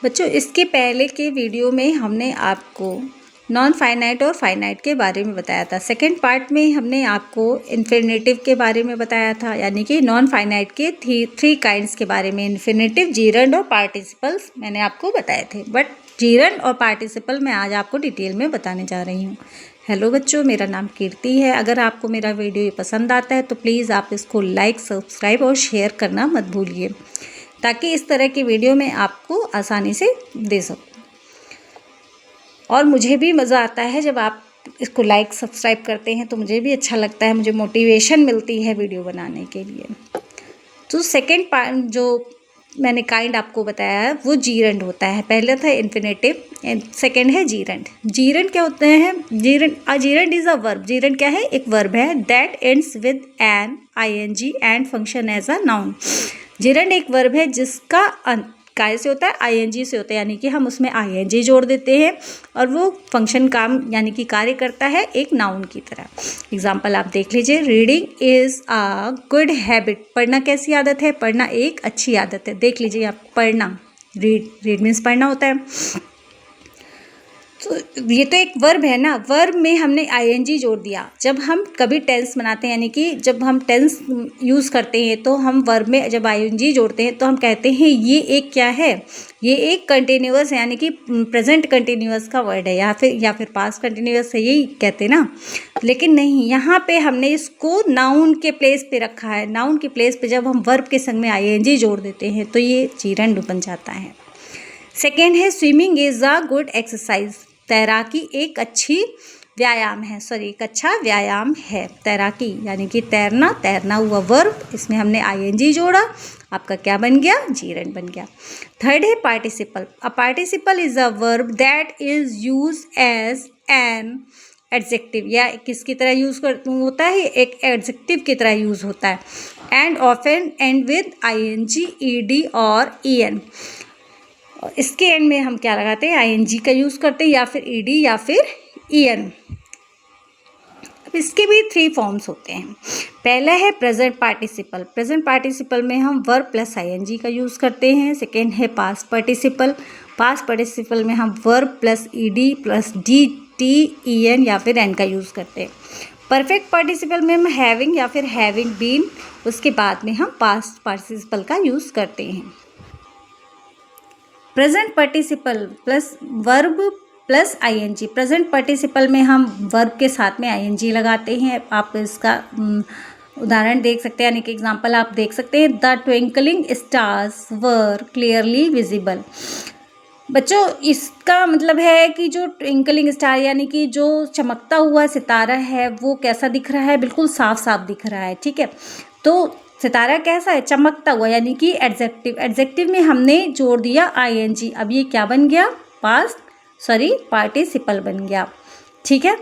बच्चों, इसके पहले के वीडियो में हमने आपको नॉन फाइनाइट और फाइनाइट के बारे में बताया था। सेकंड पार्ट में हमने आपको इन्फिनेटिव के बारे में बताया था, यानी कि नॉन फाइनाइट के थ्री काइंड्स के बारे में। इन्फिनेटिव, जीरंड और पार्टिसिपल्स मैंने आपको बताए थे, बट जीरंड और पार्टिसिपल मैं आज आपको डिटेल में बताने जा रही हूँ। हेलो बच्चों, मेरा नाम कीर्ति है। अगर आपको मेरा वीडियो पसंद आता है तो प्लीज़ आप इसको लाइक, सब्सक्राइब और शेयर करना मत भूलिए, ताकि इस तरह की वीडियो मैं आपको आसानी से दे सकूँ। और मुझे भी मज़ा आता है जब आप इसको लाइक सब्सक्राइब करते हैं, तो मुझे भी अच्छा लगता है, मुझे मोटिवेशन मिलती है वीडियो बनाने के लिए। तो सेकंड पार्ट जो मैंने काइंड आपको बताया है वो जीरंड होता है। पहले था इन्फिनेटिव एंड सेकंड है जीरंड। जीरंड क्या होते हैं? Gerund is a verb. Gerund क्या है? एक वर्ब है that ends with an ING and function as a noun. Gerund एक वर्ब है जिसका अंत काय से होता है? आईएनजी से होता है, यानी कि हम उसमें आईएनजी जोड़ देते हैं और वो फंक्शन काम यानी कि कार्य करता है एक नाउन की तरह। एग्जाम्पल आप देख लीजिए, reading is a good habit. पढ़ना कैसी आदत है? पढ़ना एक अच्छी आदत है। देख लीजिए आप, पढ़ना, रीड मीन्स पढ़ना होता है। तो ये तो एक वर्ब है ना, वर्ब में हमने आईएनजी जोड़ दिया। जब हम कभी टेंस बनाते हैं, यानी कि जब हम टेंस यूज़ करते हैं, तो हम वर्ब में जब आईएनजी जोड़ते हैं तो हम कहते हैं ये एक क्या है? ये एक कंटिन्यूअस, यानी कि प्रेजेंट कंटिन्यूअस का वर्ड है, या फिर पास्ट कंटिन्यूअस है, यही कहते हैं ना। लेकिन नहीं, यहाँ पे हमने इसको नाउन के प्लेस पे रखा है। नाउन के प्लेस पे जब हम वर्ब के संग में आईएनजी जोड़ देते हैं तो ये जीरंड बन जाता है। सेकेंड है swimming is a good exercise. तैराकी एक अच्छी व्यायाम है, एक अच्छा व्यायाम है। तैराकी यानी कि तैरना, तैरना हुआ वर्ब, इसमें हमने आईएनजी जोड़ा, आपका क्या बन गया? जीरंड बन गया। थर्ड है participle. A participle is a verb that is use as an adjective, या किसकी तरह यूज़ होता है? एक एडजेक्टिव की तरह यूज़ होता है। And often end with ING, ED और ईएन। इसके एंड में हम क्या लगाते हैं? आईएनजी का यूज़ करते हैं, या फिर ईडी या फिर ईएन। अब इसके भी थ्री फॉर्म्स होते हैं। पहला है प्रेजेंट पार्टिसिपल। प्रेजेंट पार्टिसिपल में हम वर्ब प्लस आईएनजी का यूज़ करते हैं। सेकेंड है पास्ट पार्टिसिपल। पास्ट पार्टिसिपल में हम verb plus ED plus D, T, EN या फिर एन का यूज़ करते हैं। परफेक्ट पार्टिसिपल में हम हैविंग या फिर हैविंग बीन, उसके बाद में हम पास्ट पार्टिसिपल का यूज़ करते हैं। Present participle plus verb plus ING. Present participle में हम वर्ब के साथ में आईएनजी लगाते हैं। आप इसका उदाहरण देख सकते हैं, यानी कि एग्जांपल आप देख सकते हैं। The twinkling stars were clearly visible. बच्चों, इसका मतलब है कि जो ट्विंकलिंग स्टार यानी कि जो चमकता हुआ सितारा है वो कैसा दिख रहा है? बिल्कुल साफ साफ दिख रहा है, ठीक है। तो सितारा कैसा है? चमकता हुआ, यानी कि एडजेक्टिव। एडजेक्टिव में हमने जोड़ दिया आईएनजी। अब ये क्या बन गया? पार्टिसिपल बन गया, ठीक है।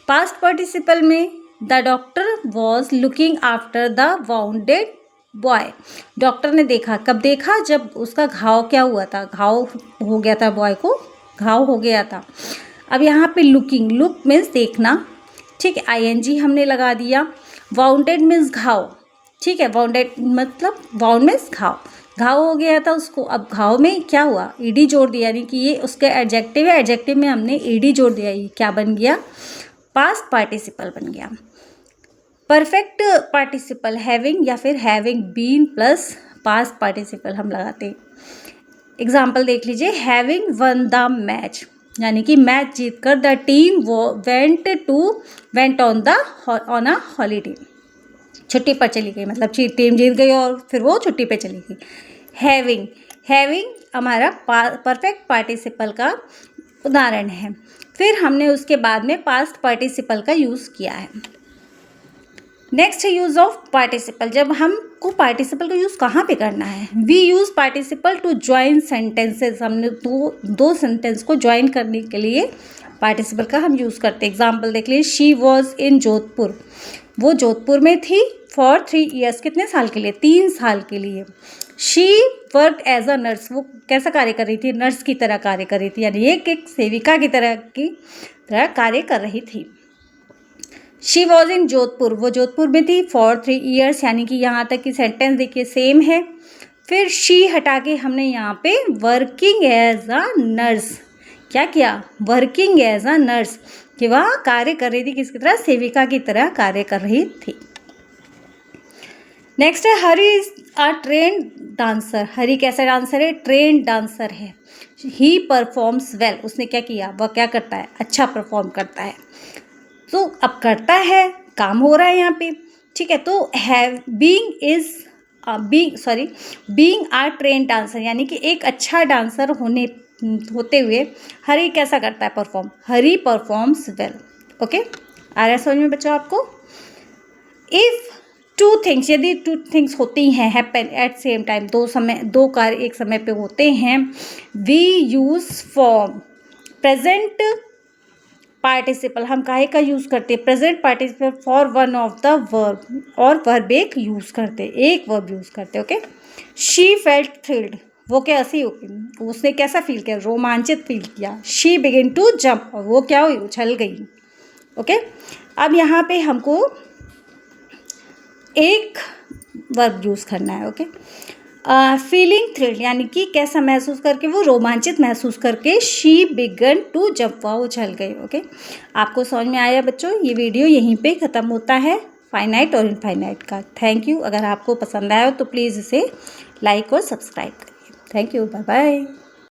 पास्ट पार्टिसिपल में the doctor was looking after the bounded boy. Doctor ने देखा, कब देखा? जब उसका घाव क्या हुआ था? घाव हो गया था, बॉय को घाव हो गया था। अब यहाँ पे लुकिंग, लुक मीन्स देखना, ठीक है, आईएनजी हमने लगा दिया। वाउंडेड मीन्स घाव, ठीक है, वाउंडेड मतलब वाउंड मीन्स घाव, घाव हो गया था उसको। अब घाव में क्या हुआ? ईडी जोड़ दिया, यानी कि ये उसका एडजेक्टिव है, एडजेक्टिव में हमने ईडी जोड़ दिया। ये क्या बन गया? पास्ट पार्टिसिपल बन गया। परफेक्ट पार्टिसिपल हैविंग या फिर having been plus past participle हम लगाते हैं। एग्जाम्पल देख लीजिए, हैविंग वन द मैच, यानी कि मैच जीतकर the team went on a holiday. छुट्टी पर चली गई, मतलब टीम जीत गई और फिर वो छुट्टी पे चली गई। हैविंग हमारा परफेक्ट पार्टिसिपल का उदाहरण है। फिर हमने उसके बाद में पास्ट पार्टिसिपल का यूज़ किया है। नेक्स्ट है यूज़ ऑफ पार्टिसिपल। जब हमको पार्टिसिपल का यूज़ कहाँ पे करना है? We use participle to join sentences. हमने दो सेंटेंस को ज्वाइन करने के लिए पार्टिसिपल का हम यूज़ करते हैं। एग्जाम्पल देख लीजिए, शी वॉज इन जोधपुर। वो जोधपुर में थी फॉर 3 years। कितने साल के लिए? 3 साल के लिए। She work as a nurse. वो कैसा कार्य कर रही थी? नर्स की तरह कार्य कर रही थी, यानी एक सेविका की तरह कार्य कर रही थी। She was in Jodhpur. वो जोधपुर में थी फॉर 3 years, यानी कि यहाँ तक की सेंटेंस देखिए सेम है। फिर शी हटा के हमने यहाँ पे वर्किंग एज अ नर्स क्या किया, वर्किंग एज अ नर्स, कि वह कार्य कर रही थी किसकी तरह, सेविका की तरह कार्य कर रही थी। नेक्स्ट है हरी इज अ ट्रेन डांसर। हरी कैसा डांसर है, ट्रेन डांसर है। ही परफॉर्म्स वेल, उसने क्या किया, वह क्या करता है, अच्छा परफॉर्म करता है। तो अब करता है, काम हो रहा है यहाँ पे, ठीक है। तो have being a train dancer यानी कि एक अच्छा डांसर होते हुए हरी कैसा करता है, परफॉर्म, हरी परफॉर्म्स वेल। ओके, आ रहा है समझ में बच्चों आपको। इफ टू थिंग्स, यदि टू थिंग्स होती हैं, हैपन एट सेम टाइम, दो कार्य एक समय पे होते हैं, we use form present participle, हम काहे का यूज़ करते हैं, present participle for one of the verb, और वर्ब एक यूज़ करते, एक वर्ब यूज़ करते। ओके, शी फेल्ट थ्रिल्ड, वो कैसी, उसने कैसा फील किया, रोमांचित फील किया। शी बिगिन टू जंप, और वो क्या हुई, उछल गई। ओके, अब यहाँ पे हमको एक वर्ब यूज़ करना है। ओके, फीलिंग थ्रिल यानी कि कैसा महसूस करके, वो रोमांचित महसूस करके, शी बिगन टू जंप, वह उछल गई। ओके, आपको समझ में आया बच्चों। ये वीडियो यहीं पे ख़त्म होता है फाइनाइट और इनफाइनाइट का। Thank you. अगर आपको पसंद आया हो तो प्लीज़ इसे लाइक और सब्सक्राइब करिए। Thank you, bye bye.